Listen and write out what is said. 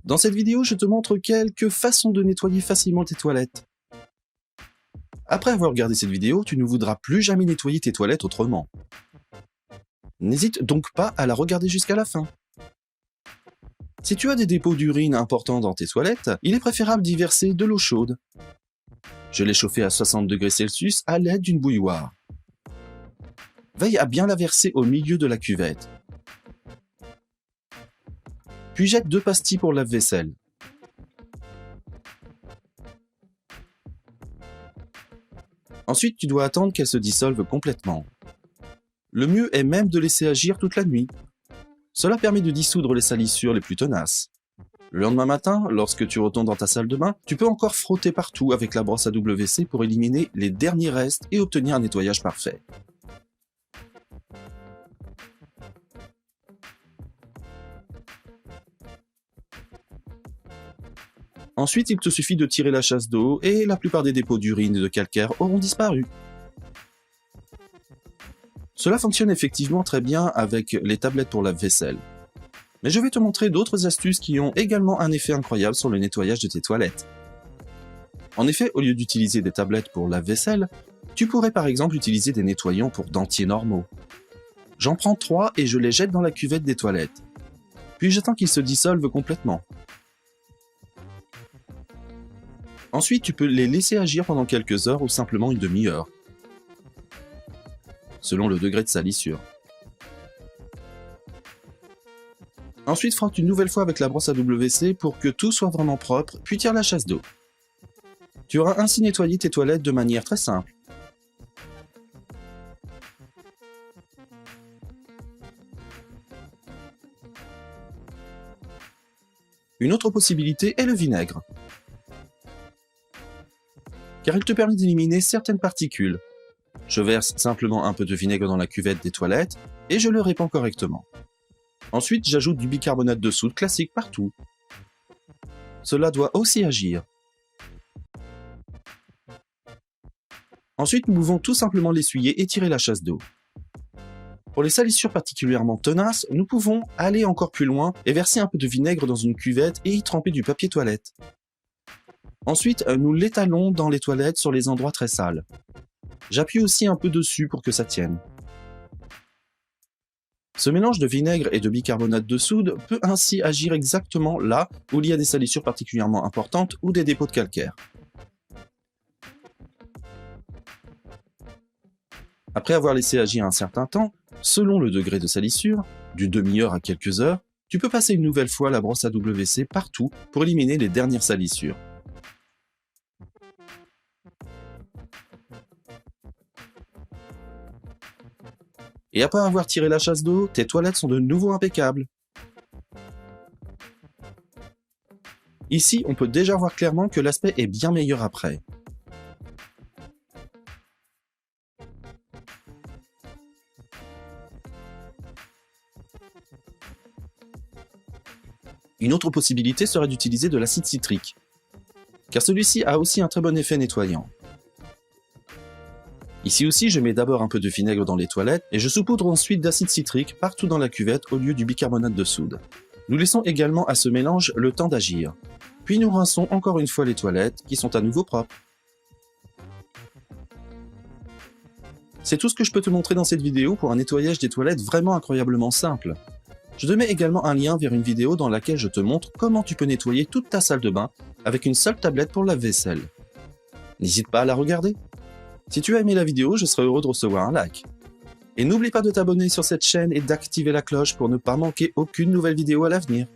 Dans cette vidéo, je te montre quelques façons de nettoyer facilement tes toilettes. Après avoir regardé cette vidéo, tu ne voudras plus jamais nettoyer tes toilettes autrement. N'hésite donc pas à la regarder jusqu'à la fin. Si tu as des dépôts d'urine importants dans tes toilettes, il est préférable d'y verser de l'eau chaude. Je l'ai chauffée à 60 degrés Celsius à l'aide d'une bouilloire. Veille à bien la verser au milieu de la cuvette. Puis jette 2 pastilles pour lave-vaisselle. Ensuite, tu dois attendre qu'elle se dissolve complètement. Le mieux est même de laisser agir toute la nuit. Cela permet de dissoudre les salissures les plus tenaces. Le lendemain matin, lorsque tu retournes dans ta salle de bain, tu peux encore frotter partout avec la brosse à WC pour éliminer les derniers restes et obtenir un nettoyage parfait. Ensuite, il te suffit de tirer la chasse d'eau et la plupart des dépôts d'urine et de calcaire auront disparu. Cela fonctionne effectivement très bien avec les tablettes pour lave-vaisselle. Mais je vais te montrer d'autres astuces qui ont également un effet incroyable sur le nettoyage de tes toilettes. En effet, au lieu d'utiliser des tablettes pour lave-vaisselle, tu pourrais par exemple utiliser des nettoyants pour dentiers normaux. J'en prends 3 et je les jette dans la cuvette des toilettes. Puis j'attends qu'ils se dissolvent complètement. Ensuite, tu peux les laisser agir pendant quelques heures ou simplement une demi-heure, selon le degré de salissure. Ensuite, frotte une nouvelle fois avec la brosse à WC pour que tout soit vraiment propre, puis tire la chasse d'eau. Tu auras ainsi nettoyé tes toilettes de manière très simple. Une autre possibilité est le vinaigre, car il te permet d'éliminer certaines particules. Je verse simplement un peu de vinaigre dans la cuvette des toilettes et je le répands correctement. Ensuite, j'ajoute du bicarbonate de soude classique partout. Cela doit aussi agir. Ensuite, nous pouvons tout simplement l'essuyer et tirer la chasse d'eau. Pour les salissures particulièrement tenaces, nous pouvons aller encore plus loin et verser un peu de vinaigre dans une cuvette et y tremper du papier toilette. Ensuite, nous l'étalons dans les toilettes sur les endroits très sales. J'appuie aussi un peu dessus pour que ça tienne. Ce mélange de vinaigre et de bicarbonate de soude peut ainsi agir exactement là où il y a des salissures particulièrement importantes ou des dépôts de calcaire. Après avoir laissé agir un certain temps, selon le degré de salissure, d'une demi-heure à quelques heures, tu peux passer une nouvelle fois la brosse à WC partout pour éliminer les dernières salissures. Et après avoir tiré la chasse d'eau, tes toilettes sont de nouveau impeccables. Ici, on peut déjà voir clairement que l'aspect est bien meilleur après. Une autre possibilité serait d'utiliser de l'acide citrique, car celui-ci a aussi un très bon effet nettoyant. Ici aussi, je mets d'abord un peu de vinaigre dans les toilettes et je saupoudre ensuite d'acide citrique partout dans la cuvette au lieu du bicarbonate de soude. Nous laissons également à ce mélange le temps d'agir. Puis nous rinçons encore une fois les toilettes qui sont à nouveau propres. C'est tout ce que je peux te montrer dans cette vidéo pour un nettoyage des toilettes vraiment incroyablement simple. Je te mets également un lien vers une vidéo dans laquelle je te montre comment tu peux nettoyer toute ta salle de bain avec une seule tablette pour lave-vaisselle. N'hésite pas à la regarder. Si tu as aimé la vidéo, je serai heureux de recevoir un like. Et n'oublie pas de t'abonner sur cette chaîne et d'activer la cloche pour ne pas manquer aucune nouvelle vidéo à l'avenir.